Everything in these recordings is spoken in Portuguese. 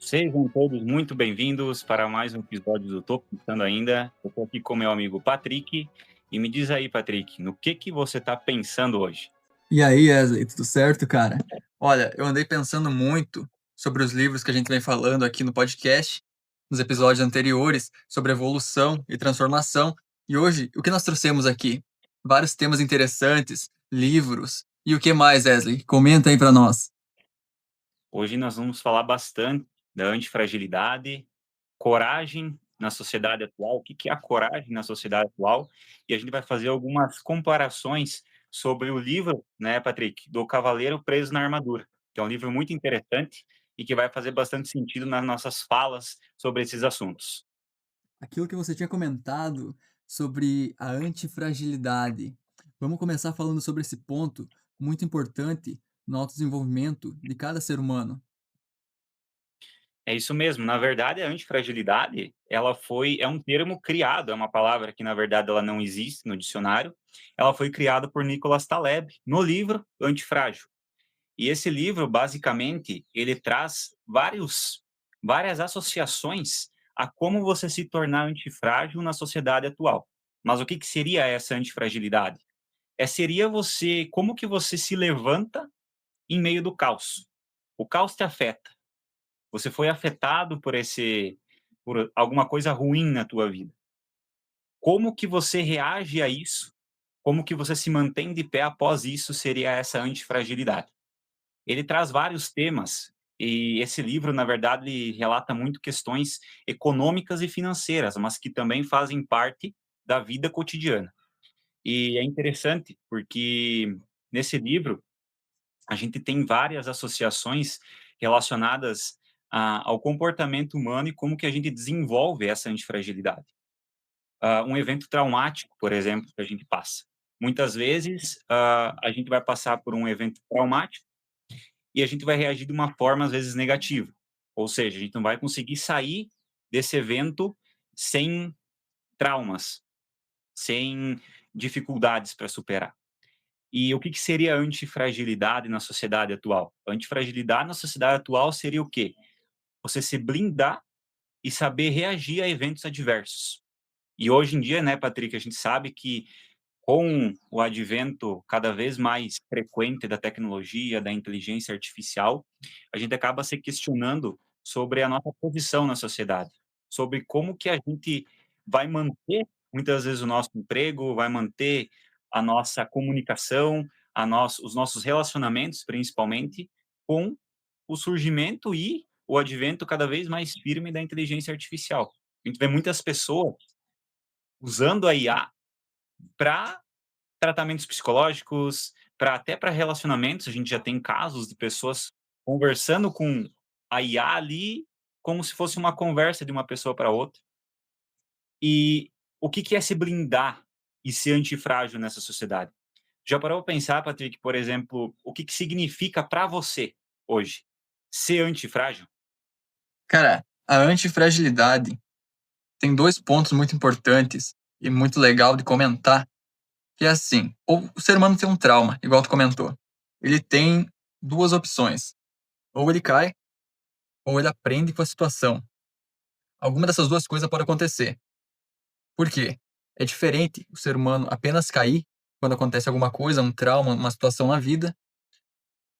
Sejam todos muito bem-vindos para mais um episódio do Tô Pensando Ainda. Eu tô aqui com meu amigo Patrick. E me diz aí, Patrick, no que você tá pensando hoje? E aí, Wesley, tudo certo, cara? Olha, eu andei pensando muito sobre os livros que a gente vem falando aqui no podcast, nos episódios anteriores, sobre evolução e transformação. E hoje, o que nós trouxemos aqui? Vários temas interessantes, livros. E o que mais, Wesley? Comenta aí pra nós. Hoje nós vamos falar bastante da antifragilidade, coragem na sociedade atual, o que é a coragem na sociedade atual, e a gente vai fazer algumas comparações sobre o livro, né, Patrick, do Cavaleiro Preso na Armadura, que é um livro muito interessante e que vai fazer bastante sentido nas nossas falas sobre esses assuntos. Aquilo que você tinha comentado sobre a antifragilidade. Vamos começar falando sobre esse ponto muito importante no autodesenvolvimento de cada ser humano. É isso mesmo. Na verdade, a antifragilidade, é um termo criado, é uma palavra que, na verdade, ela não existe no dicionário. Ela foi criada por Nicolas Taleb no livro Antifrágil. E esse livro, basicamente, ele traz várias associações a como você se tornar antifrágil na sociedade atual. Mas o que seria essa antifragilidade? Seria como que você se levanta em meio do caos. O caos te afeta. Você foi afetado por alguma coisa ruim na tua vida. Como que você reage a isso? Como que você se mantém de pé após isso seria essa antifragilidade. Ele traz vários temas e esse livro, na verdade, ele relata muito questões econômicas e financeiras, mas que também fazem parte da vida cotidiana. E é interessante porque nesse livro a gente tem várias associações relacionadas ao comportamento humano e como que a gente desenvolve essa antifragilidade. Um evento traumático, por exemplo, que a gente passa. Muitas vezes, a gente vai passar por um evento traumático e a gente vai reagir de uma forma, às vezes, negativa. Ou seja, a gente não vai conseguir sair desse evento sem traumas, sem dificuldades para superar. E o que seria antifragilidade na sociedade atual? Antifragilidade na sociedade atual seria o quê? Você se blindar e saber reagir a eventos adversos. E hoje em dia, né, Patrick, a gente sabe que com o advento cada vez mais frequente da tecnologia, da inteligência artificial, a gente acaba se questionando sobre a nossa posição na sociedade, sobre como que a gente vai manter, muitas vezes, o nosso emprego, vai manter a nossa comunicação, os nossos relacionamentos, principalmente, com o surgimento e o advento cada vez mais firme da inteligência artificial. A gente vê muitas pessoas usando a IA para tratamentos psicológicos, até para relacionamentos, a gente já tem casos de pessoas conversando com a IA ali, como se fosse uma conversa de uma pessoa para outra. E o que é se blindar e ser antifrágil nessa sociedade? Já parou pra pensar, Patrick, por exemplo, o que significa para você hoje ser antifrágil? Cara, a antifragilidade tem dois pontos muito importantes e muito legal de comentar, que é assim, o ser humano tem um trauma, igual tu comentou. Ele tem duas opções. Ou ele cai, ou ele aprende com a situação. Alguma dessas duas coisas pode acontecer. Por quê? É diferente o ser humano apenas cair quando acontece alguma coisa, um trauma, uma situação na vida,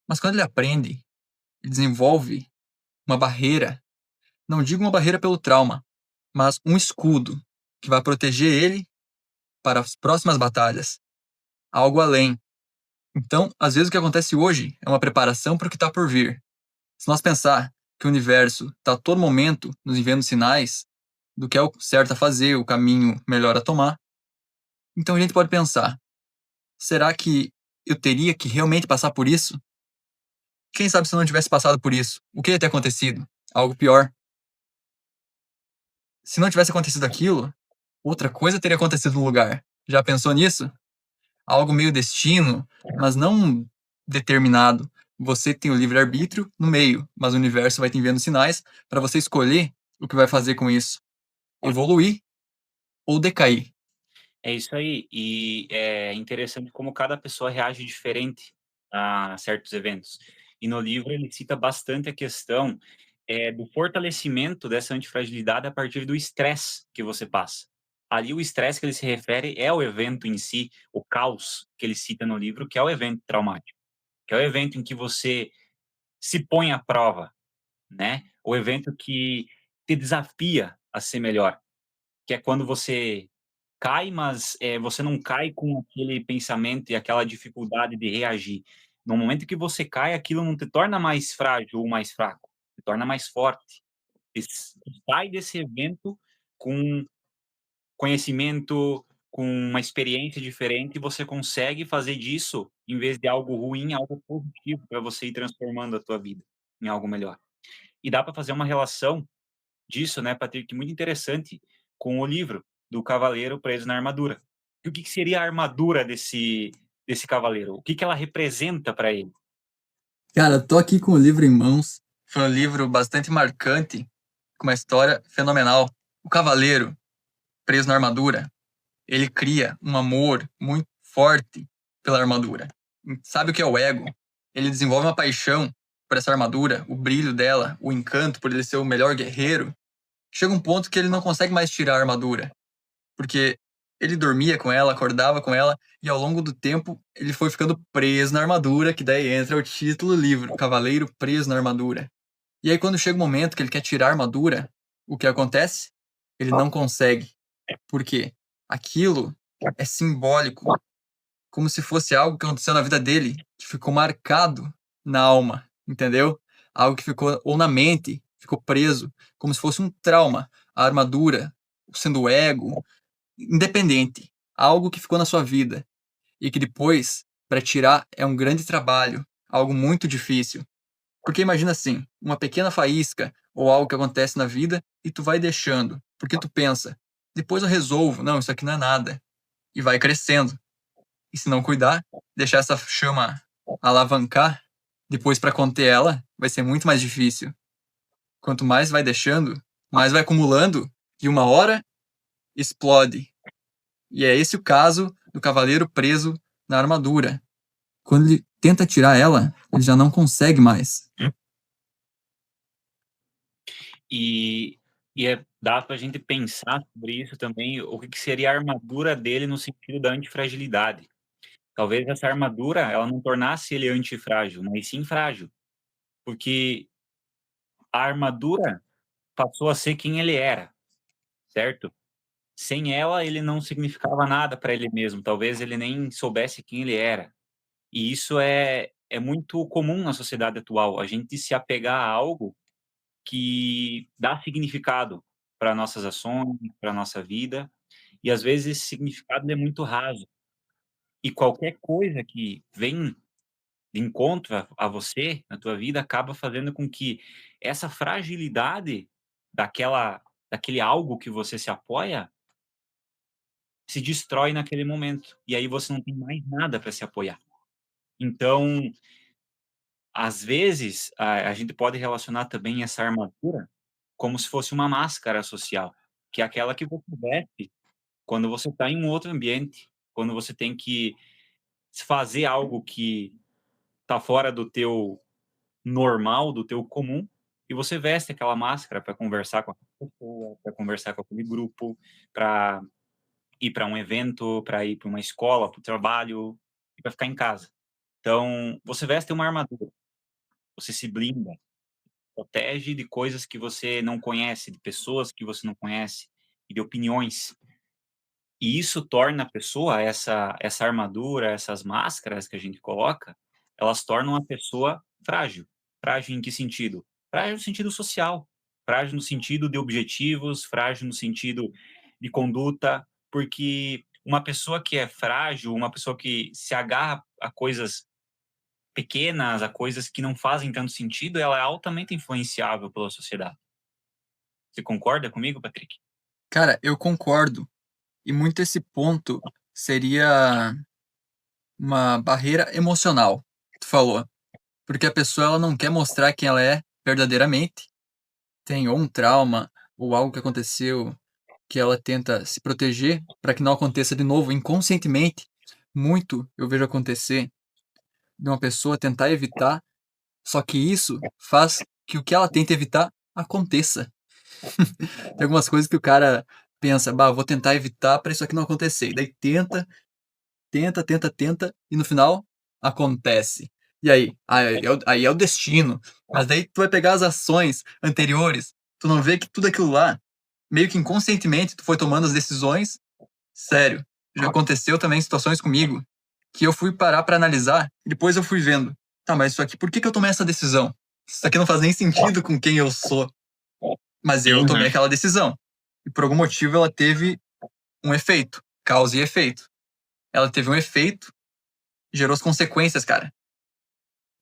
mas quando ele aprende, ele desenvolve uma barreira, não digo uma barreira pelo trauma, mas um escudo que vai proteger ele para as próximas batalhas, algo além. Então, às vezes o que acontece hoje é uma preparação para o que está por vir. Se nós pensar que o universo está a todo momento nos enviando sinais do que é o certo a fazer, o caminho melhor a tomar, então a gente pode pensar: será que eu teria que realmente passar por isso? Quem sabe se eu não tivesse passado por isso? O que ia ter acontecido? Algo pior. Se não tivesse acontecido aquilo, outra coisa teria acontecido no lugar. Já pensou nisso? Algo meio destino, mas não determinado. Você tem o livre-arbítrio no meio, mas o universo vai te enviando sinais para você escolher o que vai fazer com isso. Evoluir ou decair. É isso aí. E é interessante como cada pessoa reage diferente a certos eventos. E no livro ele cita bastante a questão do fortalecimento dessa antifragilidade a partir do estresse que você passa. Ali o estresse que ele se refere é o evento em si, o caos que ele cita no livro, que é o evento traumático, que é o evento em que você se põe à prova, né? O evento que te desafia a ser melhor, que é quando você cai, mas você não cai com aquele pensamento e aquela dificuldade de reagir. No momento que você cai, aquilo não te torna mais frágil ou mais fraco, te torna mais forte. Sai desse evento com conhecimento, com uma experiência diferente, e você consegue fazer disso, em vez de algo ruim, algo positivo para você ir transformando a tua vida em algo melhor. E dá para fazer uma relação disso, né, Patrick, muito interessante com o livro do Cavaleiro Preso na Armadura. E o que seria a armadura desse cavaleiro? O que ela representa para ele? Cara, tô aqui com o livro em mãos. Foi um livro bastante marcante, com uma história fenomenal. O cavaleiro, preso na armadura, ele cria um amor muito forte pela armadura. Sabe o que é o ego? Ele desenvolve uma paixão por essa armadura, o brilho dela, o encanto por ele ser o melhor guerreiro. Chega um ponto que ele não consegue mais tirar a armadura, porque ele dormia com ela, acordava com ela, e ao longo do tempo ele foi ficando preso na armadura, que daí entra o título do livro, Cavaleiro Preso na Armadura. E aí quando chega o momento que ele quer tirar a armadura, o que acontece? Ele não consegue. Por quê? Aquilo é simbólico, como se fosse algo que aconteceu na vida dele, que ficou marcado na alma, entendeu? Algo que ficou, ou na mente, ficou preso, como se fosse um trauma. A armadura, sendo o ego, independente, algo que ficou na sua vida e que depois, para tirar, é um grande trabalho, algo muito difícil. Porque imagina assim, uma pequena faísca ou algo que acontece na vida e tu vai deixando, porque tu pensa, depois eu resolvo, não, isso aqui não é nada, e vai crescendo. E se não cuidar, deixar essa chama alavancar, depois para conter ela, vai ser muito mais difícil. Quanto mais vai deixando, mais vai acumulando e uma hora explode. E é esse o caso do cavaleiro preso na armadura. Quando ele tenta tirar ela, ele já não consegue mais. E, dá para a gente pensar sobre isso também, o que seria a armadura dele no sentido da antifragilidade. Talvez essa armadura ela não tornasse ele antifrágil, mas sim frágil, porque a armadura passou a ser quem ele era, certo? Sem ela, ele não significava nada para ele mesmo, talvez ele nem soubesse quem ele era. E isso é muito comum na sociedade atual, a gente se apegar a algo que dá significado para nossas ações, para nossa vida, e às vezes esse significado é muito raso. E qualquer coisa que vem de encontro a você, na tua vida, acaba fazendo com que essa fragilidade daquele algo que você se apoia, se destrói naquele momento. E aí você não tem mais nada para se apoiar. Então, às vezes, a gente pode relacionar também essa armadura como se fosse uma máscara social, que é aquela que você veste quando você está em um outro ambiente, quando você tem que fazer algo que está fora do teu normal, do teu comum, e você veste aquela máscara para conversar com aquela pessoa, para conversar com aquele grupo, para ir para um evento, para ir para uma escola, para o trabalho e para ficar em casa. Então, você veste uma armadura, você se blinda, protege de coisas que você não conhece, de pessoas que você não conhece e de opiniões. E isso torna a pessoa, essa armadura, essas máscaras que a gente coloca, elas tornam a pessoa frágil. Frágil em que sentido? Frágil no sentido social, frágil no sentido de objetivos, frágil no sentido de conduta, porque uma pessoa que é frágil, uma pessoa que se agarra a coisas pequenas, a coisas que não fazem tanto sentido, ela é altamente influenciável pela sociedade. Você concorda comigo, Patrick? Cara, eu concordo. E muito esse ponto seria uma barreira emocional, que tu falou. Porque a pessoa ela não quer mostrar quem ela é verdadeiramente. Tem ou um trauma ou algo que aconteceu que ela tenta se proteger para que não aconteça de novo inconscientemente. Muito eu vejo acontecer de uma pessoa tentar evitar, só que isso faz que o que ela tenta evitar aconteça. Tem algumas coisas que o cara pensa, bah, vou tentar evitar para isso aqui não acontecer. E daí tenta, e no final acontece. E aí? Aí é o destino. Mas daí tu vai pegar as ações anteriores, tu não vê que tudo aquilo lá, meio que inconscientemente, tu foi tomando as decisões. Sério, já aconteceu também situações comigo que eu fui parar para analisar e depois eu fui vendo, tá, mas isso aqui, por que eu tomei essa decisão? Isso aqui não faz nem sentido com quem eu sou. Mas eu tomei Uhum. aquela decisão. E por algum motivo ela teve um efeito, causa e efeito. Ela teve um efeito, gerou as consequências, cara.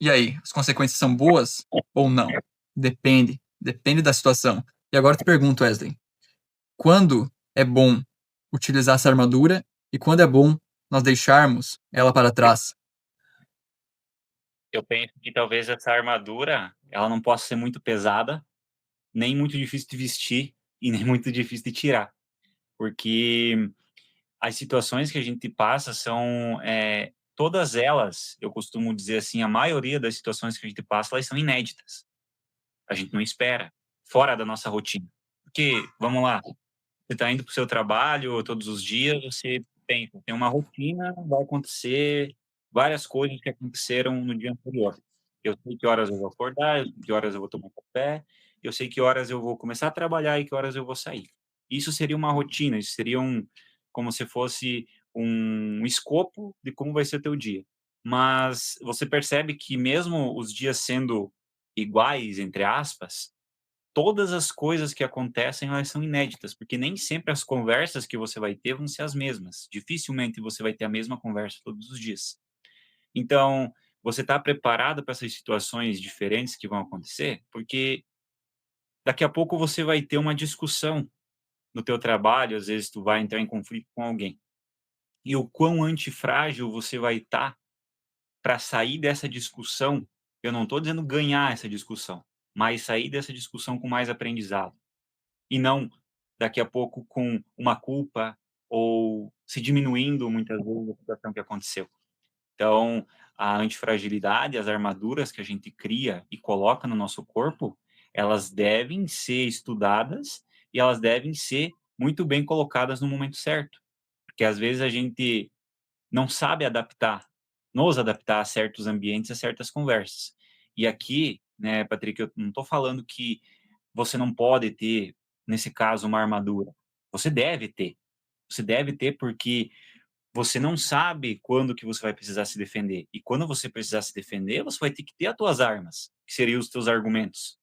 E aí, as consequências são boas ou não? Depende da situação. E agora eu te pergunto, Wesley, quando é bom utilizar essa armadura e quando é bom nós deixarmos ela para trás? Eu penso que talvez essa armadura, ela não possa ser muito pesada, nem muito difícil de vestir e nem muito difícil de tirar, porque as situações que a gente passa são, todas elas, eu costumo dizer assim, a maioria das situações que a gente passa, elas são inéditas. A gente não espera, fora da nossa rotina. Porque, vamos lá, você está indo para o seu trabalho todos os dias, você tem uma rotina, vai acontecer várias coisas que aconteceram no dia anterior. Eu sei que horas eu vou acordar, eu sei que horas eu vou tomar café, eu sei que horas eu vou começar a trabalhar e que horas eu vou sair. Isso seria uma rotina, isso seria como se fosse um escopo de como vai ser o teu dia. Mas você percebe que mesmo os dias sendo iguais, entre aspas, todas as coisas que acontecem, elas são inéditas, porque nem sempre as conversas que você vai ter vão ser as mesmas. Dificilmente você vai ter a mesma conversa todos os dias. Então, você está preparado para essas situações diferentes que vão acontecer? Porque daqui a pouco você vai ter uma discussão no teu trabalho, às vezes tu vai entrar em conflito com alguém. E o quão antifrágil você vai estar para sair dessa discussão, eu não estou dizendo ganhar essa discussão, mas sair dessa discussão com mais aprendizado. E não daqui a pouco com uma culpa ou se diminuindo muitas vezes a situação que aconteceu. Então, a antifragilidade, as armaduras que a gente cria e coloca no nosso corpo, elas devem ser estudadas e elas devem ser muito bem colocadas no momento certo. Porque às vezes a gente não sabe nos adaptar a certos ambientes, a certas conversas. E aqui, né, Patrick, eu não estou falando que você não pode ter, nesse caso, uma armadura. Você deve ter. Você deve ter porque você não sabe quando que você vai precisar se defender. E quando você precisar se defender, você vai ter que ter as tuas armas, que seriam os teus argumentos.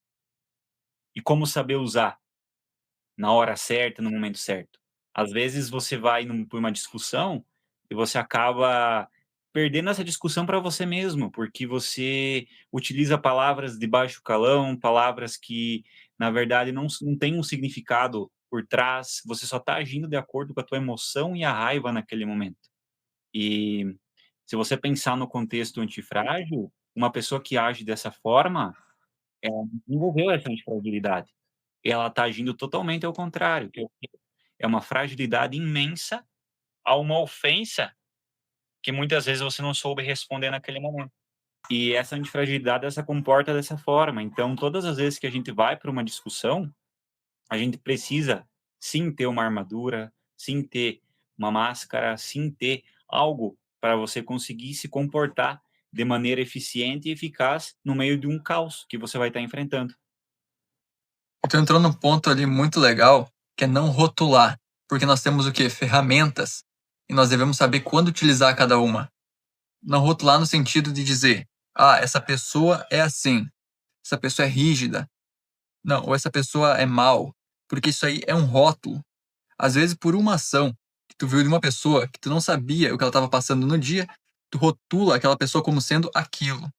E como saber usar na hora certa, no momento certo. Às vezes você vai por uma discussão e você acaba perdendo essa discussão para você mesmo, porque você utiliza palavras de baixo calão, palavras que, na verdade, não têm um significado por trás, você só está agindo de acordo com a tua emoção e a raiva naquele momento. E se você pensar no contexto antifrágil, uma pessoa que age dessa forma, ela não desenvolveu essa antifragilidade. Ela está agindo totalmente ao contrário, que é uma fragilidade imensa a uma ofensa que muitas vezes você não soube responder naquele momento. E essa antifragilidade, essa comporta dessa forma. Então, todas as vezes que a gente vai para uma discussão, a gente precisa sim ter uma armadura, sim ter uma máscara, sim ter algo para você conseguir se comportar de maneira eficiente e eficaz no meio de um caos que você vai estar enfrentando. Tu entrou num ponto ali muito legal, que é não rotular, porque nós temos o quê? Ferramentas, e nós devemos saber quando utilizar cada uma. Não rotular no sentido de dizer, ah, essa pessoa é assim, essa pessoa é rígida, não, ou essa pessoa é mal, porque isso aí é um rótulo. Às vezes, por uma ação que tu viu de uma pessoa que tu não sabia o que ela estava passando no dia, tu rotula aquela pessoa como sendo aquilo.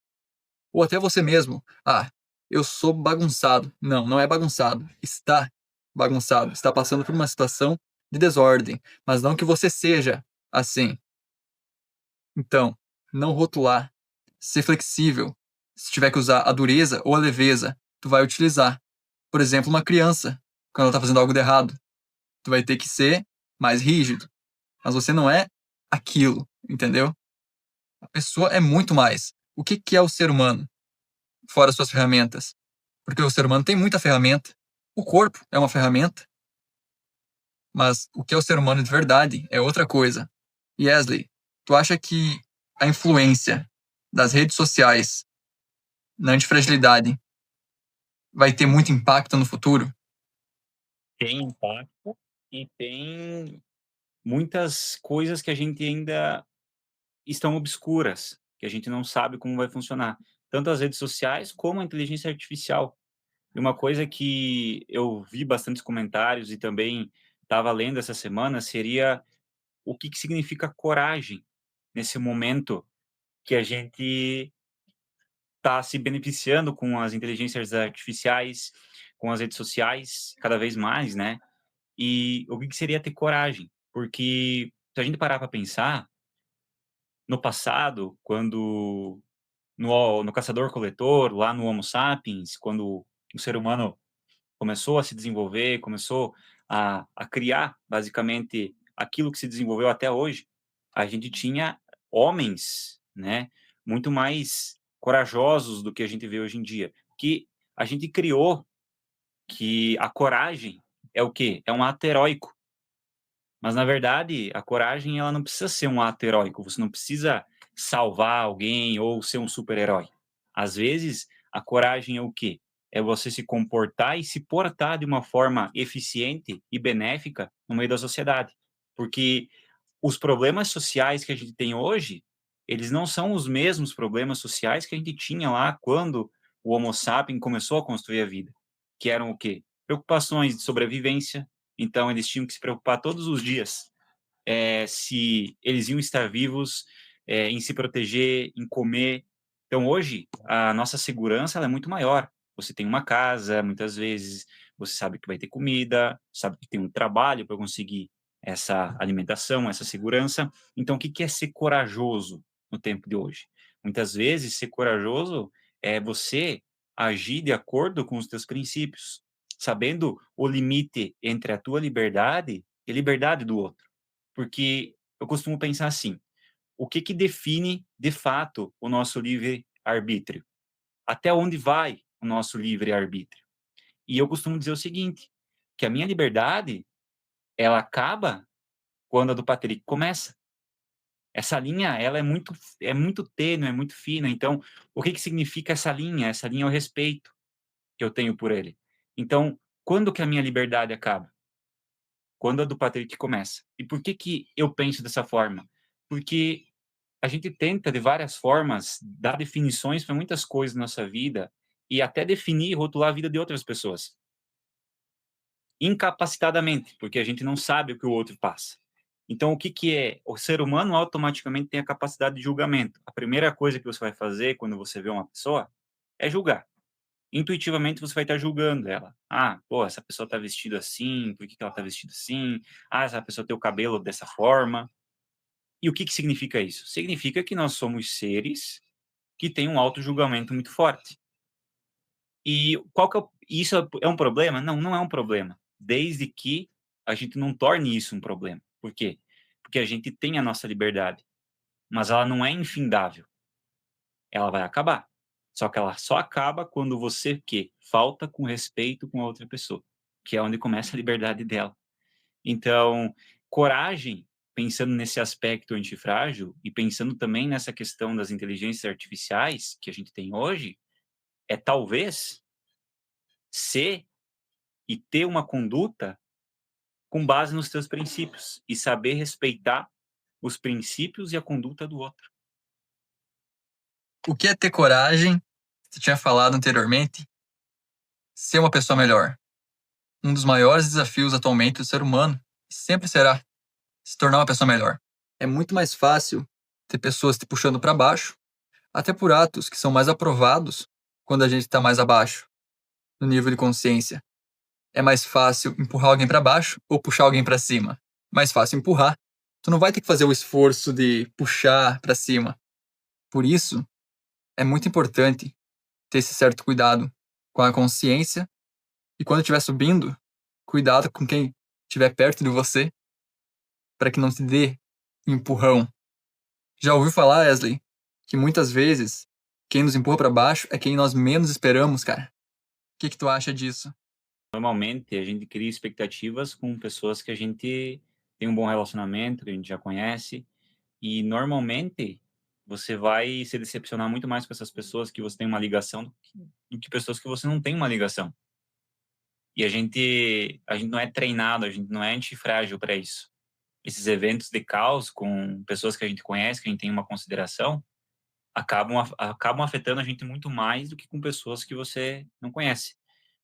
Ou até você mesmo. Ah, eu sou bagunçado. Não, não é bagunçado. Está bagunçado. Está passando por uma situação de desordem. Mas não que você seja assim. Então, não rotular. Ser flexível. Se tiver que usar a dureza ou a leveza, tu vai utilizar. Por exemplo, uma criança, quando ela está fazendo algo de errado, tu vai ter que ser mais rígido. Mas você não é aquilo, entendeu? A pessoa é muito mais. O que é o ser humano? Fora suas ferramentas. Porque o ser humano tem muita ferramenta. O corpo é uma ferramenta, mas o que é o ser humano de verdade é outra coisa. Wesley, tu acha que a influência das redes sociais na antifragilidade vai ter muito impacto no futuro? Tem impacto e tem muitas coisas que a gente ainda estão obscuras, que a gente não sabe como vai funcionar, tanto as redes sociais como a inteligência artificial. E uma coisa que eu vi bastantes comentários e também estava lendo essa semana seria o que significa coragem nesse momento que a gente está se beneficiando com as inteligências artificiais, com as redes sociais, cada vez mais, né? E o que seria ter coragem? Porque se a gente parar para pensar, no passado, quando no caçador-coletor, lá no Homo sapiens, quando o ser humano começou a se desenvolver, começou a criar, basicamente, aquilo que se desenvolveu até hoje, a gente tinha homens, né, muito mais corajosos do que a gente vê hoje em dia. Que a gente criou que a coragem é o quê? É um ato heróico. Mas, na verdade, a coragem ela não precisa ser um ato heróico. Você não precisa salvar alguém ou ser um super-herói. Às vezes, a coragem é o quê? É você se comportar e se portar de uma forma eficiente e benéfica no meio da sociedade. Porque os problemas sociais que a gente tem hoje, eles não são os mesmos problemas sociais que a gente tinha lá quando o Homo sapiens começou a construir a vida. Que eram o quê? Preocupações de sobrevivência. Então, eles tinham que se preocupar todos os dias se eles iam estar vivos, em se proteger, em comer. Então, hoje, a nossa segurança ela é muito maior. Você tem uma casa, muitas vezes, você sabe que vai ter comida, sabe que tem um trabalho para conseguir essa alimentação, essa segurança. Então, o que é ser corajoso no tempo de hoje? Muitas vezes, ser corajoso é você agir de acordo com os teus princípios, sabendo o limite entre a tua liberdade e a liberdade do outro. Porque eu costumo pensar assim: o que define, de fato, o nosso livre-arbítrio? Até onde vai o nosso livre-arbítrio? E eu costumo dizer o seguinte, que a minha liberdade, ela acaba quando a do Patrick começa. Essa linha, ela é muito tênue, é muito fina. Então, o que significa essa linha? Essa linha é o respeito que eu tenho por ele. Então, quando que a minha liberdade acaba? Quando a do Patrick começa. E por que eu penso dessa forma? Porque a gente tenta, de várias formas, dar definições para muitas coisas na nossa vida e até definir e rotular a vida de outras pessoas. Incapacitadamente, porque a gente não sabe o que o outro passa. Então, o que é? O ser humano automaticamente tem a capacidade de julgamento. A primeira coisa que você vai fazer quando você vê uma pessoa é julgar. Intuitivamente você vai estar julgando ela. Ah, pô, essa pessoa está vestida assim, por que ela está vestida assim? Ah, essa pessoa tem o cabelo dessa forma. E o que significa isso? Significa que nós somos seres que têm um auto-julgamento muito forte. E qual que isso é um problema? Não, não é um problema. Desde que a gente não torne isso um problema. Por quê? Porque a gente tem a nossa liberdade, mas ela não é infindável. Ela vai acabar. Só que ela só acaba quando você falta com respeito com a outra pessoa, que é onde começa a liberdade dela. Então, coragem, pensando nesse aspecto antifrágil e pensando também nessa questão das inteligências artificiais que a gente tem hoje, é talvez ser e ter uma conduta com base nos teus princípios e saber respeitar os princípios e a conduta do outro. O que é ter coragem? Você tinha falado anteriormente. Ser uma pessoa melhor. Um dos maiores desafios atualmente do ser humano sempre será se tornar uma pessoa melhor. É muito mais fácil ter pessoas te puxando para baixo, até por atos que são mais aprovados quando a gente está mais abaixo no nível de consciência. É mais fácil empurrar alguém para baixo ou puxar alguém para cima. Mais fácil empurrar. Tu não vai ter que fazer o esforço de puxar para cima. Por isso, é muito importante ter esse certo cuidado com a consciência e quando estiver subindo, cuidado com quem estiver perto de você para que não te dê empurrão. Já ouviu falar, Wesley, que muitas vezes quem nos empurra para baixo é quem nós menos esperamos, cara. que tu acha disso? Normalmente, a gente cria expectativas com pessoas que a gente tem um bom relacionamento, que a gente já conhece, e normalmente você vai se decepcionar muito mais com essas pessoas que você tem uma ligação do que pessoas que você não tem uma ligação. E a gente não é treinado, a gente não é antifrágil para isso. Esses eventos de caos com pessoas que a gente conhece, que a gente tem uma consideração, acabam afetando a gente muito mais do que com pessoas que você não conhece.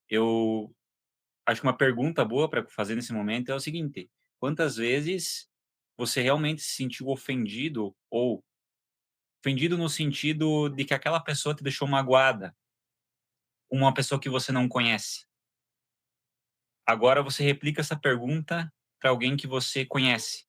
Eu acho que uma pergunta boa para fazer nesse momento é o seguinte: quantas vezes você realmente se sentiu ofendido, ou ofendido no sentido de que aquela pessoa te deixou magoada, uma pessoa que você não conhece? Agora você replica essa pergunta para alguém que você conhece.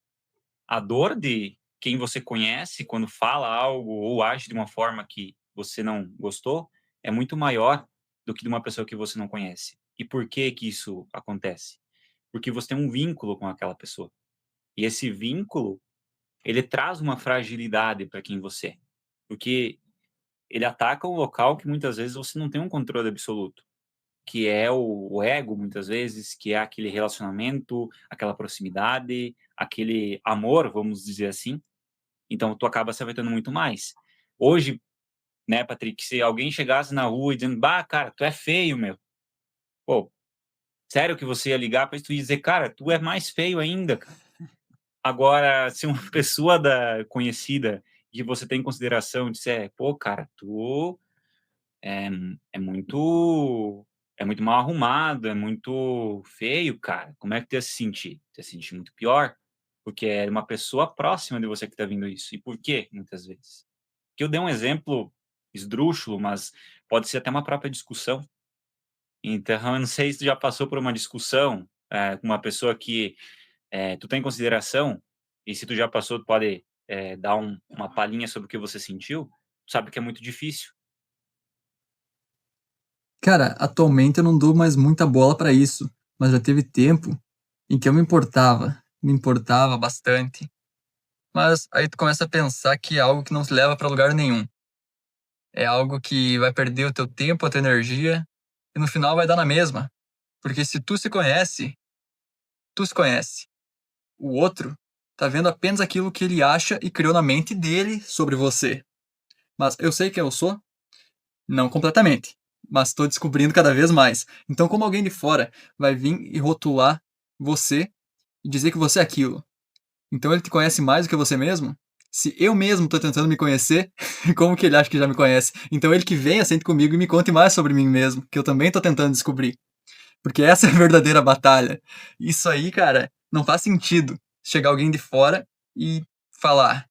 A dor de quem você conhece quando fala algo ou age de uma forma que você não gostou é muito maior do que de uma pessoa que você não conhece. E por que que isso acontece? Porque você tem um vínculo com aquela pessoa. E esse vínculo, ele traz uma fragilidade para quem você é. Porque ele ataca um local que muitas vezes você não tem um controle absoluto, que é o ego, muitas vezes, que é aquele relacionamento, aquela proximidade, aquele amor, vamos dizer assim. Então, tu acaba se afetando muito mais. Hoje, né, Patrick, se alguém chegasse na rua e dizendo, bah, cara, tu é feio, meu. Pô, sério que você ia ligar pra tu ia dizer, cara, tu é mais feio ainda, cara. Agora, se uma pessoa conhecida que você tem em consideração disser, pô, cara, tu é, é muito é muito mal arrumado, é muito feio, cara. Como é que tu ia se sentir? Tu ia se sentir muito pior, porque é uma pessoa próxima de você que tá vindo isso. E por quê, muitas vezes? Que eu dei um exemplo esdrúxulo, mas pode ser até uma própria discussão. Então, eu não sei se tu já passou por uma discussão com uma pessoa que tu tem em consideração, e se tu já passou, tu pode dar uma palhinha sobre o que você sentiu. Tu sabe que é muito difícil. Cara, atualmente eu não dou mais muita bola pra isso, mas já teve tempo em que eu me importava bastante. Mas aí tu começa a pensar que é algo que não te leva pra lugar nenhum. É algo que vai perder o teu tempo, a tua energia, e no final vai dar na mesma. Porque se tu se conhece, tu se conhece. O outro tá vendo apenas aquilo que ele acha e criou na mente dele sobre você. Mas eu sei quem eu sou? Não completamente, mas estou descobrindo cada vez mais. Então, como alguém de fora vai vir e rotular você e dizer que você é aquilo? Então ele te conhece mais do que você mesmo? Se eu mesmo estou tentando me conhecer, como que ele acha que já me conhece? Então ele que venha, sente comigo e me conte mais sobre mim mesmo, que eu também estou tentando descobrir. Porque essa é a verdadeira batalha. Isso aí, cara, não faz sentido chegar alguém de fora e falar: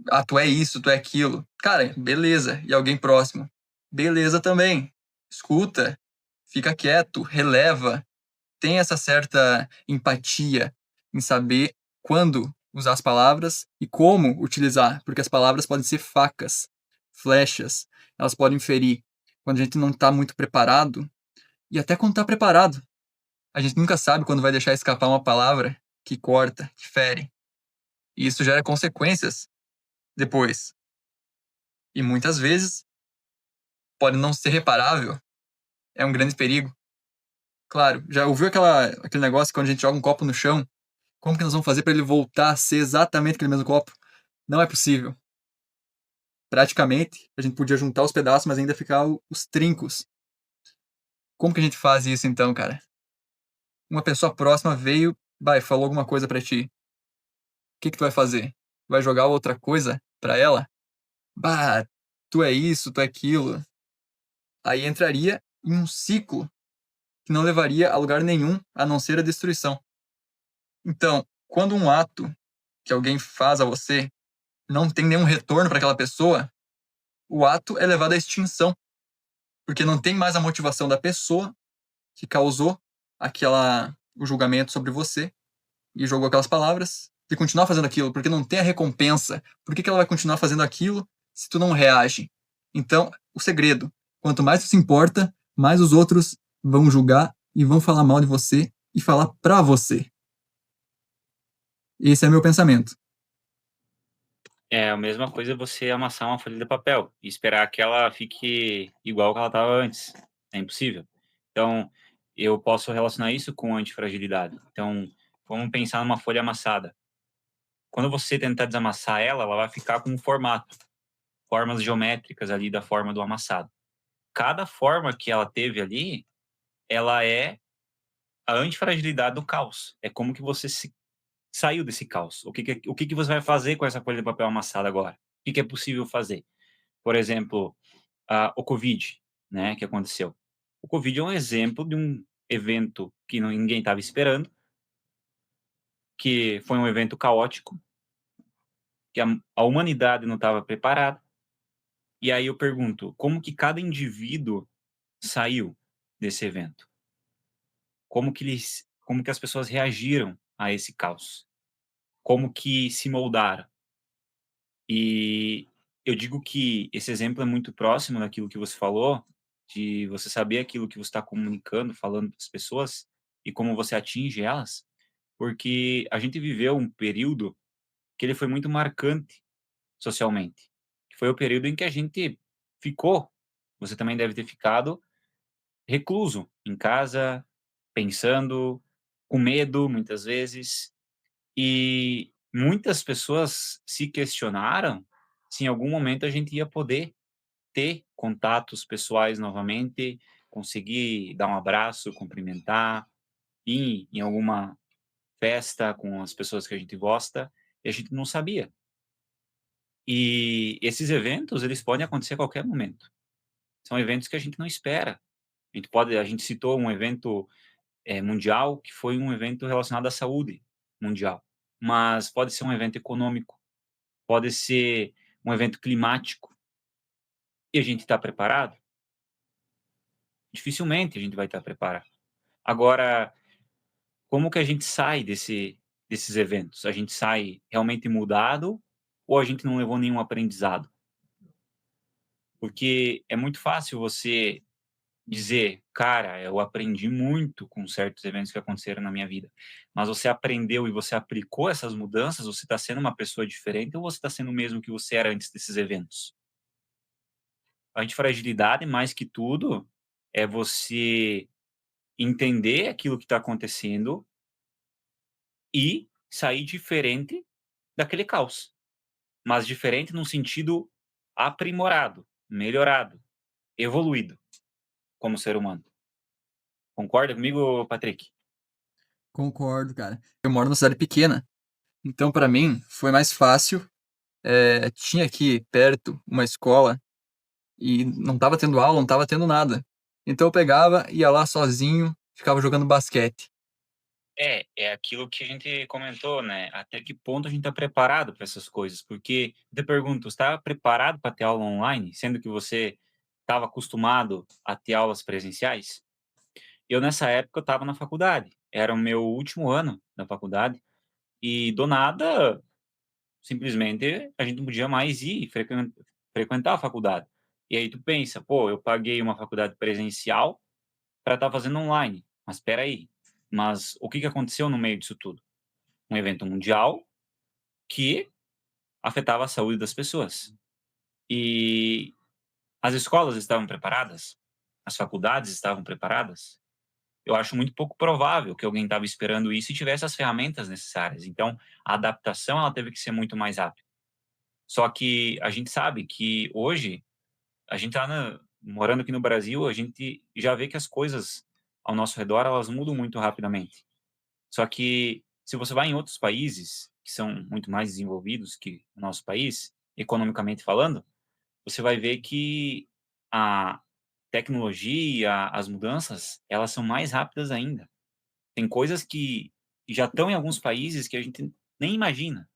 ah, tu é isso, tu é aquilo. Cara, beleza. E alguém próximo? Beleza também. Escuta, fica quieto, releva, tem essa certa empatia em saber quando usar as palavras e como utilizar, porque as palavras podem ser facas, flechas, elas podem ferir. Quando a gente não está muito preparado, e até quando está preparado, a gente nunca sabe quando vai deixar escapar uma palavra que corta, que fere. E isso gera consequências depois. E muitas vezes pode não ser reparável. É um grande perigo. Claro, já ouviu aquele negócio quando a gente joga um copo no chão? Como que nós vamos fazer para ele voltar a ser exatamente aquele mesmo copo? Não é possível. Praticamente, a gente podia juntar os pedaços, mas ainda ficar os trincos. Como que a gente faz isso então, cara? Uma pessoa próxima veio, vai, falou alguma coisa para ti. O que que tu vai fazer? Vai jogar outra coisa para ela? Bah, tu é isso, tu é aquilo. Aí entraria em um ciclo que não levaria a lugar nenhum a não ser a destruição. Então, quando um ato que alguém faz a você não tem nenhum retorno para aquela pessoa, o ato é levado à extinção, porque não tem mais a motivação da pessoa que causou o julgamento sobre você e jogou aquelas palavras de continuar fazendo aquilo, porque não tem a recompensa. Por que que ela vai continuar fazendo aquilo se tu não reage? Então, o segredo, quanto mais tu se importa, mais os outros vão julgar e vão falar mal de você e falar pra você. Esse é meu pensamento. É a mesma coisa você amassar uma folha de papel e esperar que ela fique igual que ela estava antes. É impossível. Então, eu posso relacionar isso com antifragilidade. Então, vamos pensar numa folha amassada. Quando você tentar desamassar ela, ela vai ficar com um formato, formas geométricas ali da forma do amassado. Cada forma que ela teve ali, ela é a antifragilidade do caos. É como que você saiu desse caos. O que que você vai fazer com essa folha de papel amassada agora? O que que é possível fazer? Por exemplo, o Covid, né, que aconteceu. O Covid é um exemplo de um evento que ninguém estava esperando, que foi um evento caótico, que a humanidade não estava preparada. E aí eu pergunto, como que cada indivíduo saiu desse evento? Como que as pessoas reagiram a esse caos? Como que se moldaram? E eu digo que esse exemplo é muito próximo daquilo que você falou, de você saber aquilo que você está comunicando, falando para as pessoas e como você atinge elas, porque a gente viveu um período que ele foi muito marcante socialmente, que foi o período em que a gente ficou, você também deve ter ficado recluso em casa, pensando, com medo muitas vezes, e muitas pessoas se questionaram se em algum momento a gente ia poder ter contatos pessoais novamente, conseguir dar um abraço, cumprimentar, ir em alguma festa com as pessoas que a gente gosta, e a gente não sabia. E esses eventos, eles podem acontecer a qualquer momento. São eventos que a gente não espera. A gente citou um evento, mundial, que foi um evento relacionado à saúde mundial, mas pode ser um evento econômico, pode ser um evento climático, e a gente está preparado? Dificilmente a gente vai estar preparado. Agora, como que a gente sai desses eventos? A gente sai realmente mudado ou a gente não levou nenhum aprendizado? Porque é muito fácil você dizer: "Cara, eu aprendi muito com certos eventos que aconteceram na minha vida", mas você aprendeu e você aplicou essas mudanças, você está sendo uma pessoa diferente ou você está sendo o mesmo que você era antes desses eventos? A antifragilidade, mais que tudo, é você entender aquilo que está acontecendo e sair diferente daquele caos, mas diferente num sentido aprimorado, melhorado, evoluído como ser humano. Concorda comigo, Patrick? Concordo, cara. Eu moro numa cidade pequena, então para mim foi mais fácil. Tinha aqui perto uma escola e não estava tendo aula, não estava tendo nada. Então eu pegava, ia lá sozinho, ficava jogando basquete. É aquilo que a gente comentou, né? Até que ponto a gente está preparado para essas coisas? Porque eu te pergunto, você está preparado para ter aula online, sendo que você estava acostumado a ter aulas presenciais? Eu, nessa época, eu estava na faculdade. Era o meu último ano da faculdade e, do nada, simplesmente, a gente não podia mais ir frequentar a faculdade. E aí tu pensa: "Pô, eu paguei uma faculdade presencial para estar fazendo online, mas espera aí, mas o que que aconteceu no meio disso tudo? Um evento mundial que afetava a saúde das pessoas. E as escolas estavam preparadas? As faculdades estavam preparadas? Eu acho muito pouco provável que alguém estava esperando isso e tivesse as ferramentas necessárias. Então, a adaptação ela teve que ser muito mais rápida. Só que a gente sabe que hoje a gente está morando aqui no Brasil, a gente já vê que as coisas ao nosso redor elas mudam muito rapidamente. Só que se você vai em outros países que são muito mais desenvolvidos que o nosso país, economicamente falando, você vai ver que a tecnologia, as mudanças, elas são mais rápidas ainda. Tem coisas que já estão em alguns países que a gente nem imagina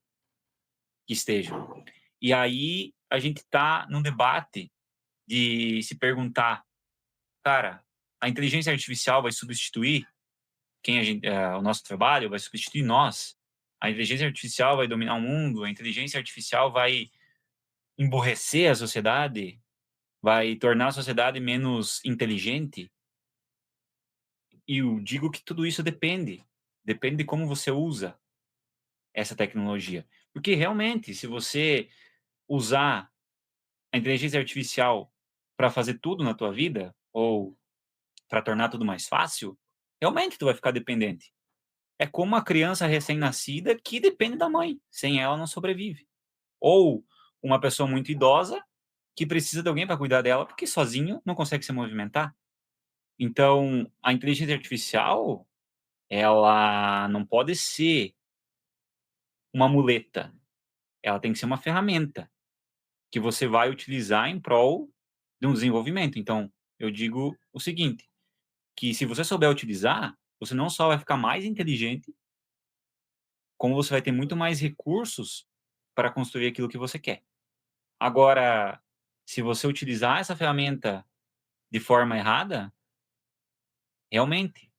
que estejam. E aí a gente está num debate de se perguntar, cara, a inteligência artificial vai substituir o nosso trabalho, vai substituir nós? A inteligência artificial vai dominar o mundo? A inteligência artificial vai emburrecer a sociedade? Vai tornar a sociedade menos inteligente? E eu digo que tudo isso depende de como você usa essa tecnologia. Porque realmente, se você usar a inteligência artificial para fazer tudo na tua vida, ou para tornar tudo mais fácil, realmente tu vai ficar dependente. É como uma criança recém-nascida que depende da mãe, sem ela não sobrevive. Ou uma pessoa muito idosa que precisa de alguém para cuidar dela, porque sozinho não consegue se movimentar. Então, a inteligência artificial, ela não pode ser uma muleta, ela tem que ser uma ferramenta que você vai utilizar em prol de um desenvolvimento. Então, eu digo o seguinte, que se você souber utilizar, você não só vai ficar mais inteligente, como você vai ter muito mais recursos para construir aquilo que você quer. Agora, se você utilizar essa ferramenta de forma errada, realmente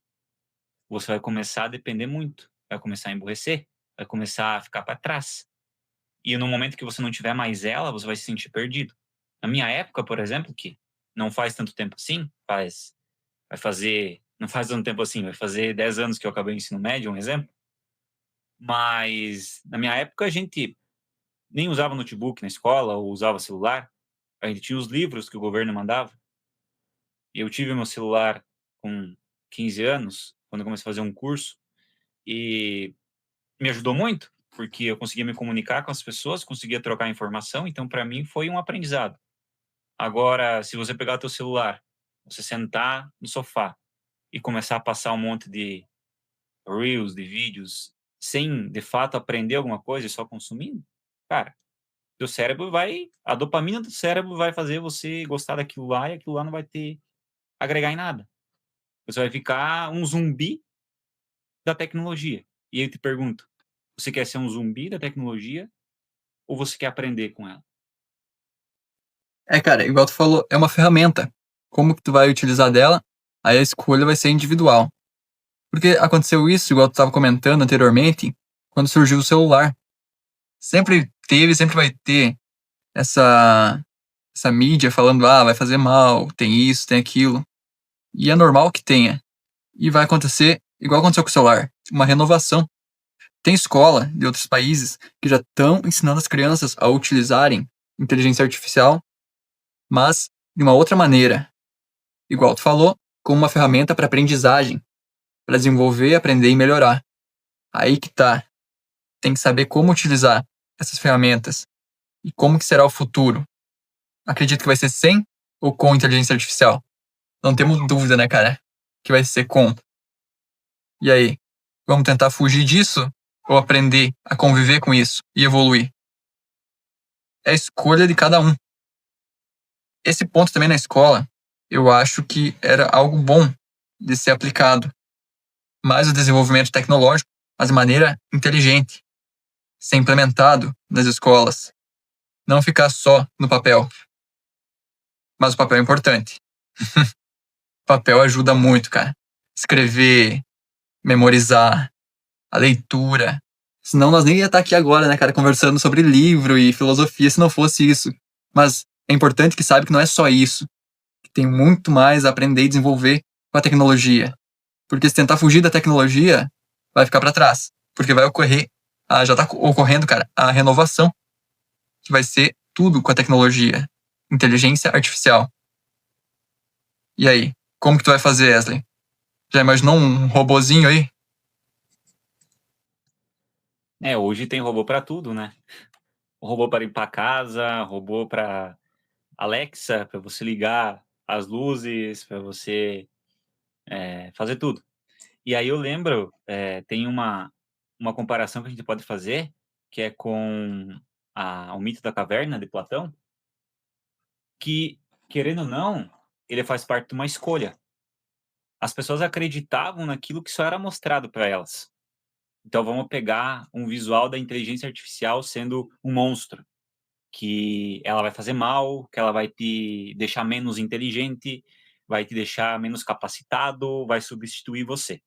você vai começar a depender muito, vai começar a emburrecer, vai começar a ficar para trás. E no momento que você não tiver mais ela, você vai se sentir perdido. Na minha época, por exemplo, que não faz tanto tempo assim, vai fazer, não faz tanto tempo assim, vai fazer 10 anos que eu acabei o ensino médio, um exemplo. Mas na minha época a gente nem usava notebook na escola ou usava celular. A gente tinha os livros que o governo mandava. E eu tive meu celular com 15 anos, quando eu comecei a fazer um curso, e me ajudou muito, porque eu conseguia me comunicar com as pessoas, conseguia trocar informação, então para mim foi um aprendizado. Agora, se você pegar teu celular, você sentar no sofá e começar a passar um monte de reels, de vídeos, sem de fato aprender alguma coisa e só consumindo, cara, teu cérebro vai, a dopamina do cérebro vai fazer você gostar daquilo lá e aquilo lá não vai ter agregar em nada. Você vai ficar um zumbi da tecnologia. E eu te pergunto, você quer ser um zumbi da tecnologia ou você quer aprender com ela? Cara, igual tu falou, é uma ferramenta. Como que tu vai utilizar dela, aí a escolha vai ser individual. Porque aconteceu isso, igual tu estava comentando anteriormente, quando surgiu o celular. Sempre teve, sempre vai ter essa, essa mídia falando, vai fazer mal, tem isso, tem aquilo. E é normal que tenha. E vai acontecer, igual aconteceu com o celular, uma renovação. Tem escola de outros países que já estão ensinando as crianças a utilizarem inteligência artificial, mas de uma outra maneira. Igual tu falou, como uma ferramenta para aprendizagem, para desenvolver, aprender e melhorar. Aí que tá. Tem que saber como utilizar essas ferramentas e como que será o futuro. Acredito que vai ser sem ou com inteligência artificial. Não temos dúvida, né, cara? Que vai ser com. E aí, vamos tentar fugir disso ou aprender a conviver com isso e evoluir? É a escolha de cada um. Esse ponto também na escola, eu acho que era algo bom de ser aplicado. Mais o desenvolvimento tecnológico, mas de maneira inteligente, ser implementado nas escolas. Não ficar só no papel. Mas o papel é importante. O papel ajuda muito, cara. Escrever, memorizar, a leitura. Senão nós nem ia estar aqui agora, né, cara, conversando sobre livro e filosofia se não fosse isso. Mas é importante que saiba que não é só isso. Que tem muito mais a aprender e desenvolver com a tecnologia. Porque se tentar fugir da tecnologia, vai ficar para trás. Porque vai ocorrer, já está ocorrendo, cara, a renovação, que vai ser tudo com a tecnologia. Inteligência artificial. E aí, como que tu vai fazer, Wesley? Já imaginou um robozinho aí? Hoje tem robô para tudo, né? Robô para limpar a casa, robô para Alexa, para você ligar as luzes, para você fazer tudo. E aí eu lembro, tem uma comparação que a gente pode fazer, que é com o mito da caverna de Platão, que, querendo ou não, ele faz parte de uma escolha. As pessoas acreditavam naquilo que só era mostrado para elas. Então vamos pegar um visual da inteligência artificial sendo um monstro, que ela vai fazer mal, que ela vai te deixar menos inteligente, vai te deixar menos capacitado, vai substituir você.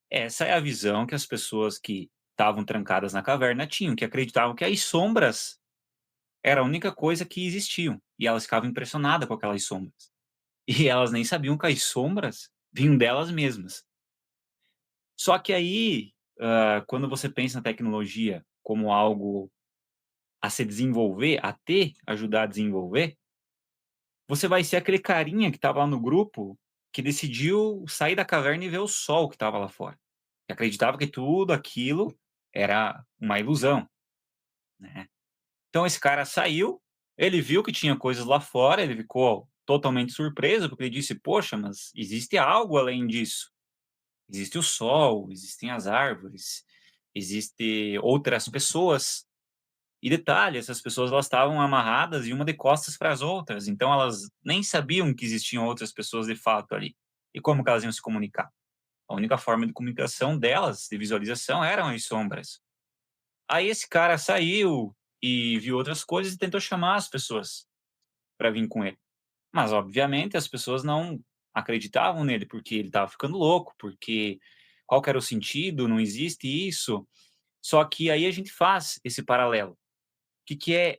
Essa é a visão que as pessoas que estavam trancadas na caverna tinham, que acreditavam que as sombras era a única coisa que existiam, e elas ficavam impressionadas com aquelas sombras. E elas nem sabiam que as sombras vinham delas mesmas. Só que aí, quando você pensa na tecnologia como algo a se desenvolver, a ajudar a desenvolver, você vai ser aquele carinha que estava lá no grupo que decidiu sair da caverna e ver o sol que estava lá fora. Que acreditava que tudo aquilo era uma ilusão, né. Então esse cara saiu, ele viu que tinha coisas lá fora, ele ficou totalmente surpreso, porque ele disse: "Poxa, mas existe algo além disso. Existe o sol, existem as árvores, existe outras pessoas". E detalhe, essas pessoas elas estavam amarradas e uma de costas para as outras, então elas nem sabiam que existiam outras pessoas de fato ali. E como que elas iam se comunicar? A única forma de comunicação delas, de visualização, eram as sombras. Aí esse cara saiu e viu outras coisas e tentou chamar as pessoas para vir com ele. Mas obviamente as pessoas não acreditavam nele, porque ele estava ficando louco, porque qual que era o sentido? Não existe isso. Só que aí a gente faz esse paralelo. O que é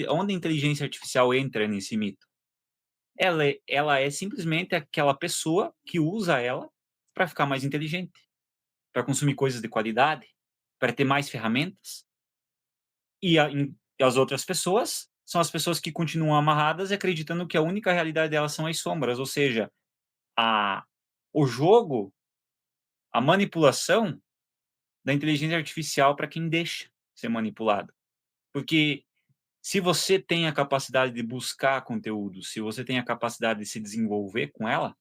onde a inteligência artificial entra nesse mito? Ela é simplesmente aquela pessoa que usa ela para ficar mais inteligente, para consumir coisas de qualidade, para ter mais ferramentas, e as outras pessoas são as pessoas que continuam amarradas e acreditando que a única realidade delas são as sombras, ou seja, a o jogo, a manipulação da inteligência artificial para quem deixa ser manipulado. Porque se você tem a capacidade de buscar conteúdo, se você tem a capacidade de se desenvolver com ela,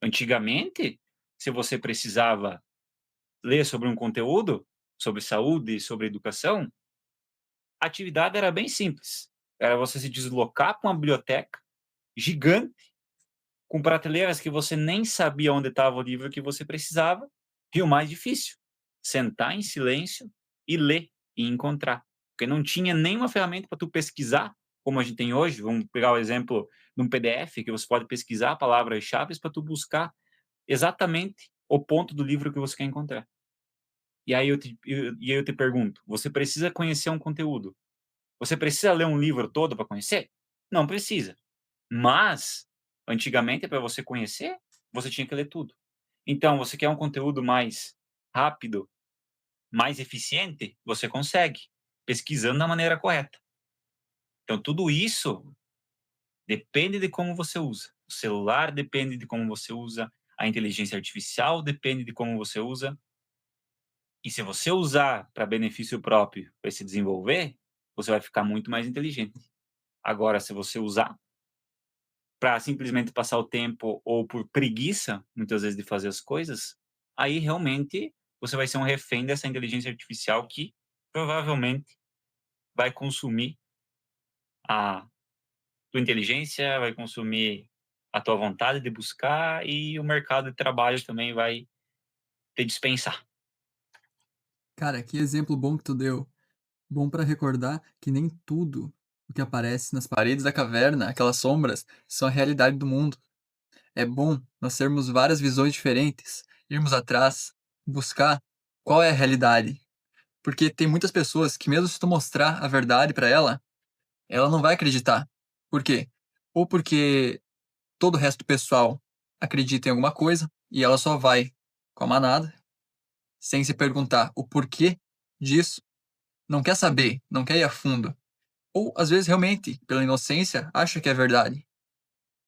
antigamente, se você precisava ler sobre um conteúdo, sobre saúde, sobre educação, a atividade era bem simples. Era você se deslocar para uma biblioteca gigante, com prateleiras que você nem sabia onde estava o livro que você precisava, e o mais difícil, sentar em silêncio e ler e encontrar. Porque não tinha nenhuma ferramenta para tu pesquisar, como a gente tem hoje. Vamos pegar o exemplo de um PDF, que você pode pesquisar palavras-chave para tu buscar exatamente o ponto do livro que você quer encontrar. E aí eu te pergunto, você precisa conhecer um conteúdo? Você precisa ler um livro todo para conhecer? Não precisa. Mas, antigamente, para você conhecer, você tinha que ler tudo. Então, você quer um conteúdo mais rápido, mais eficiente? Você consegue, pesquisando da maneira correta. Então, tudo isso depende de como você usa. O celular depende de como você usa, a inteligência artificial depende de como você usa. E se você usar para benefício próprio, para se desenvolver, você vai ficar muito mais inteligente. Agora, se você usar para simplesmente passar o tempo ou por preguiça, muitas vezes, de fazer as coisas, aí realmente você vai ser um refém dessa inteligência artificial que provavelmente vai consumir a tua inteligência, vai consumir a tua vontade de buscar e o mercado de trabalho também vai te dispensar. Cara, que exemplo bom que tu deu. Bom para recordar que nem tudo o que aparece nas paredes da caverna, aquelas sombras, são a realidade do mundo. É bom nós termos várias visões diferentes, irmos atrás, buscar qual é a realidade. Porque tem muitas pessoas que, mesmo se tu mostrar a verdade para ela, ela não vai acreditar. Por quê? Ou porque todo o resto do pessoal acredita em alguma coisa e ela só vai com a manada, sem se perguntar o porquê disso, não quer saber, não quer ir a fundo. Ou, às vezes, realmente, pela inocência, acha que é verdade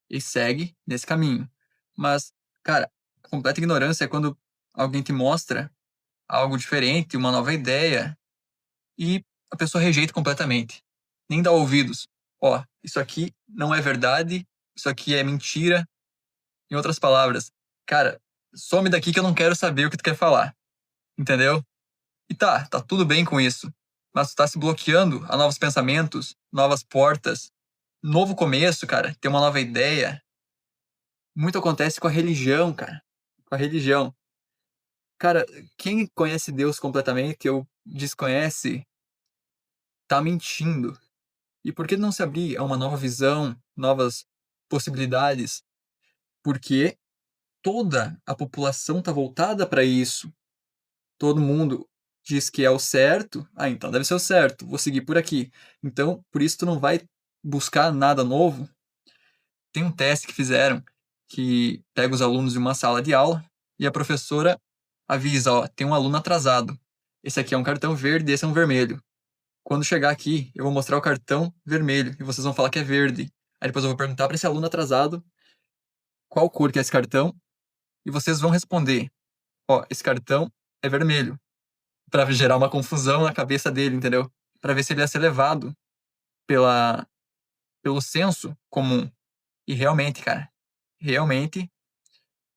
e segue nesse caminho. Mas, cara, a completa ignorância é quando alguém te mostra algo diferente, uma nova ideia, e a pessoa rejeita completamente. Nem dá ouvidos. Ó, isso aqui não é verdade, isso aqui é mentira. Em outras palavras, cara, some daqui que eu não quero saber o que tu quer falar. Entendeu? E tá tudo bem com isso. Mas tu tá se bloqueando a novos pensamentos, novas portas, novo começo, cara, ter uma nova ideia. Muito acontece com a religião, cara. Com a religião. Cara, quem conhece Deus completamente ou desconhece, tá mentindo. E por que não se abrir a uma nova visão, novas possibilidades? Porque toda a população tá voltada para isso. Todo mundo diz que é o certo. Ah, então deve ser o certo. Vou seguir por aqui. Então, por isso tu não vai buscar nada novo. Tem um teste que fizeram que pega os alunos de uma sala de aula e a professora avisa, ó, tem um aluno atrasado. Esse aqui é um cartão verde, esse é um vermelho. Quando chegar aqui, eu vou mostrar o cartão vermelho e vocês vão falar que é verde. Aí depois eu vou perguntar para esse aluno atrasado qual cor que é esse cartão e vocês vão responder, ó, esse cartão é vermelho, para gerar uma confusão na cabeça dele, entendeu? Para ver se ele ia ser levado pela pelo senso comum. E realmente, cara, realmente,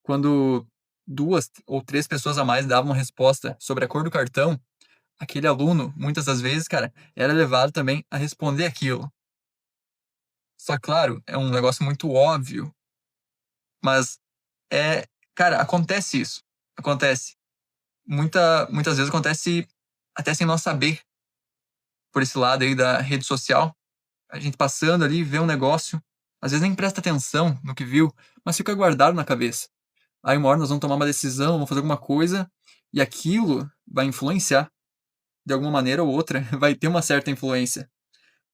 quando duas ou três pessoas a mais davam resposta sobre a cor do cartão, aquele aluno, muitas das vezes, cara, era levado também a responder aquilo. Só claro, é um negócio muito óbvio, mas é, cara, acontece isso. Acontece. Muitas vezes acontece até sem nós saber, por esse lado aí da rede social. A gente passando ali, vê um negócio, às vezes nem presta atenção no que viu, mas fica guardado na cabeça. Aí uma hora nós vamos tomar uma decisão, vamos fazer alguma coisa, e aquilo vai influenciar, de alguma maneira ou outra, vai ter uma certa influência.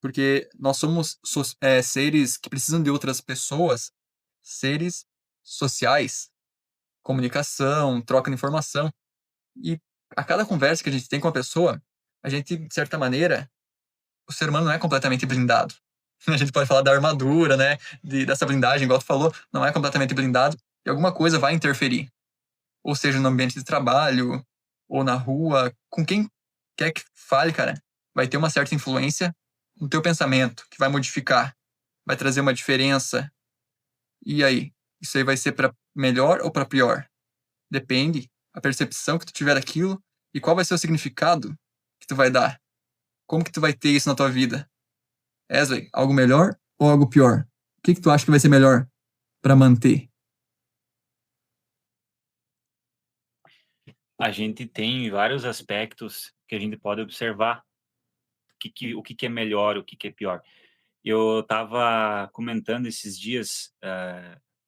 Porque nós somos seres que precisam de outras pessoas, seres sociais, comunicação, troca de informação. E a cada conversa que a gente tem com a pessoa, a gente, de certa maneira, o ser humano não é completamente blindado. A gente pode falar da armadura, né? Dessa blindagem, igual tu falou, não é completamente blindado e alguma coisa vai interferir. Ou seja, no ambiente de trabalho, ou na rua, com quem quer que fale, cara, vai ter uma certa influência no teu pensamento, que vai modificar, vai trazer uma diferença. E aí? Isso aí vai ser para melhor ou para pior? Depende a percepção que tu tiver daquilo e qual vai ser o significado que tu vai dar. Como que tu vai ter isso na tua vida? Wesley, algo melhor ou algo pior? O que que tu acha que vai ser melhor para manter? A gente tem vários aspectos que a gente pode observar o que que é melhor, o que que é pior. Eu estava comentando esses dias,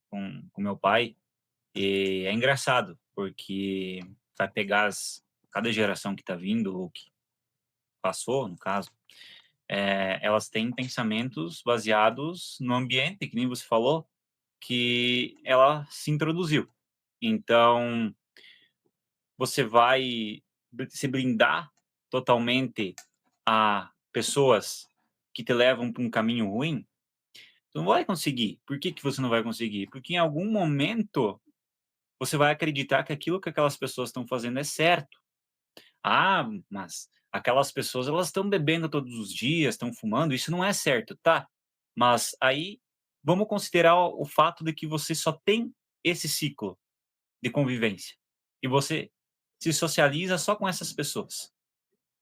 com meu pai, e é engraçado, porque vai pegar cada geração que está vindo, ou que passou, no caso, elas têm pensamentos baseados no ambiente, que nem você falou, que ela se introduziu. Então, você vai se blindar totalmente a pessoas que te levam para um caminho ruim? Tu não vai conseguir. Por que que você não vai conseguir? Porque em algum momento você vai acreditar que aquilo que aquelas pessoas estão fazendo é certo. Ah, mas aquelas pessoas elas estão bebendo todos os dias, estão fumando, isso não é certo, tá? Mas aí vamos considerar o fato de que você só tem esse ciclo de convivência e você se socializa só com essas pessoas.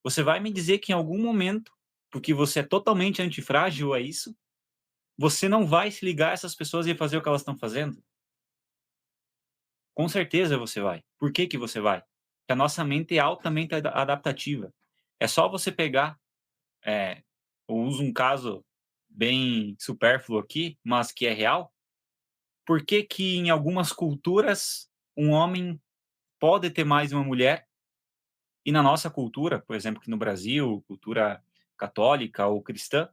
Você vai me dizer que em algum momento, porque você é totalmente antifrágil a isso, você não vai se ligar a essas pessoas e fazer o que elas estão fazendo? Com certeza você vai. Por que que você vai? Porque a nossa mente é altamente adaptativa. É só você pegar, eu uso um caso bem supérfluo aqui, mas que é real. Por que que em algumas culturas um homem pode ter mais de uma mulher e na nossa cultura, por exemplo, aqui no Brasil, cultura católica ou cristã,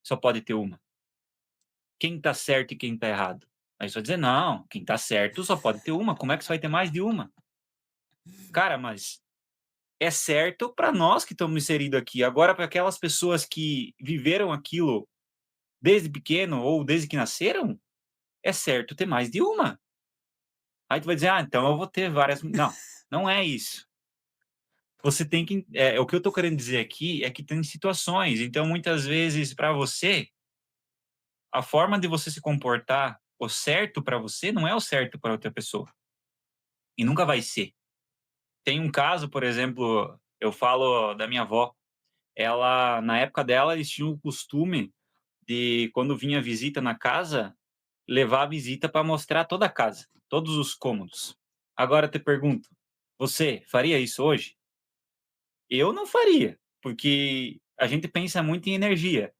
só pode ter uma? Quem está certo e quem está errado? Aí você vai dizer: "Não, quem está certo só pode ter uma, como é que você vai ter mais de uma?". Cara, mas é certo para nós que estamos inseridos aqui. Agora, para aquelas pessoas que viveram aquilo desde pequeno ou desde que nasceram, é certo ter mais de uma. Aí tu vai dizer: "Ah, então eu vou ter várias". Não, não é isso. Você tem que o que eu estou querendo dizer aqui é que tem situações, então muitas vezes para você, a forma de você se comportar, o certo para você, não é o certo para outra pessoa, e nunca vai ser. Tem um caso, por exemplo, eu falo da minha avó, ela na época dela, eles tinham o costume de quando vinha visita na casa, levar a visita para mostrar toda a casa, todos os cômodos. Agora eu te pergunto, você faria isso hoje? Eu não faria, porque a gente pensa muito em energia.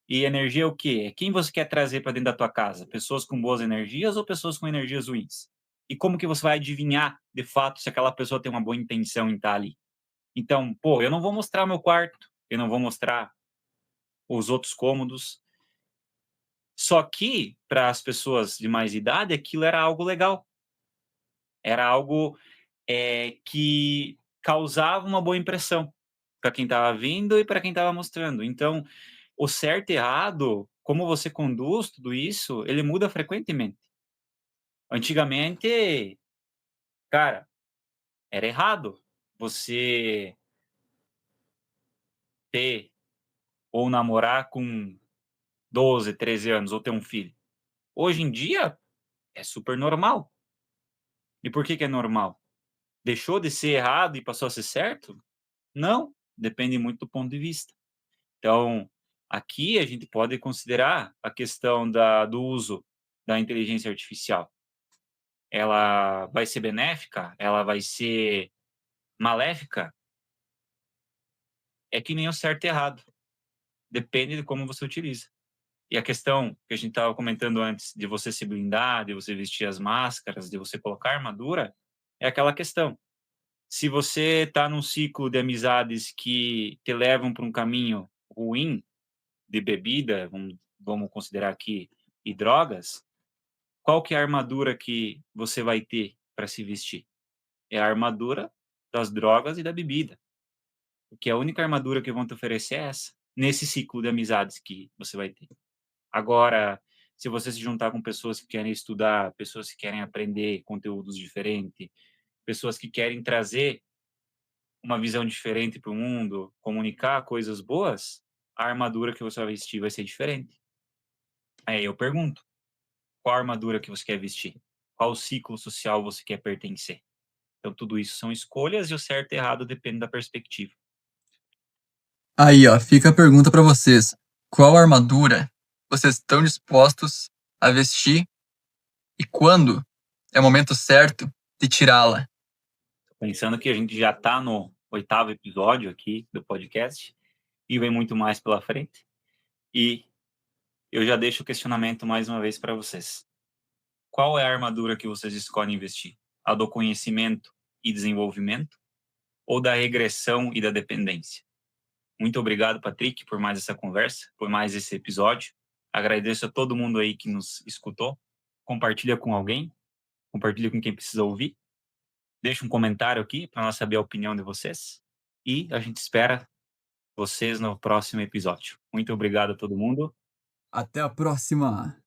E energia é o quê? É quem você quer trazer para dentro da tua casa? Pessoas com boas energias ou pessoas com energias ruins? E como que você vai adivinhar, de fato, se aquela pessoa tem uma boa intenção em estar ali? Então, pô, eu não vou mostrar meu quarto, eu não vou mostrar os outros cômodos. Só que, para as pessoas de mais idade, aquilo era algo legal. Era algo, que causava uma boa impressão para quem estava vindo e para quem estava mostrando. Então, o certo e errado, como você conduz tudo isso, ele muda frequentemente. Antigamente, cara, era errado você ter ou namorar com 12, 13 anos ou ter um filho. Hoje em dia é super normal. E por que que é normal? Deixou de ser errado e passou a ser certo? Não, depende muito do ponto de vista. Então, aqui a gente pode considerar a questão do uso da inteligência artificial. Ela vai ser benéfica? Ela vai ser maléfica? É que nem o certo e errado. Depende de como você utiliza. E a questão que a gente estava comentando antes, de você se blindar, de você vestir as máscaras, de você colocar armadura, é aquela questão. Se você está num ciclo de amizades que te levam para um caminho ruim, de bebida, vamos considerar aqui, e drogas, qual que é a armadura que você vai ter para se vestir? É a armadura das drogas e da bebida. Porque a única armadura que vão te oferecer é essa, nesse ciclo de amizades que você vai ter. Agora, se você se juntar com pessoas que querem estudar, pessoas que querem aprender conteúdos diferentes, pessoas que querem trazer uma visão diferente para o mundo, comunicar coisas boas, a armadura que você vai vestir vai ser diferente. Aí eu pergunto, qual armadura que você quer vestir? Qual ciclo social você quer pertencer? Então, tudo isso são escolhas e o certo e errado depende da perspectiva. Aí, ó, fica a pergunta pra vocês. Qual armadura vocês estão dispostos a vestir e quando é o momento certo de tirá-la? Pensando que a gente já está no 8º episódio aqui do podcast e vem muito mais pela frente. E eu já deixo o questionamento mais uma vez para vocês. Qual é a armadura que vocês escolhem investir? A do conhecimento e desenvolvimento ou da regressão e da dependência? Muito obrigado, Patrick, por mais essa conversa, por mais esse episódio. Agradeço a todo mundo aí que nos escutou. Compartilha com alguém, compartilha com quem precisa ouvir. Deixa um comentário aqui para nós saber a opinião de vocês. E a gente espera vocês no próximo episódio. Muito obrigado a todo mundo. Até a próxima!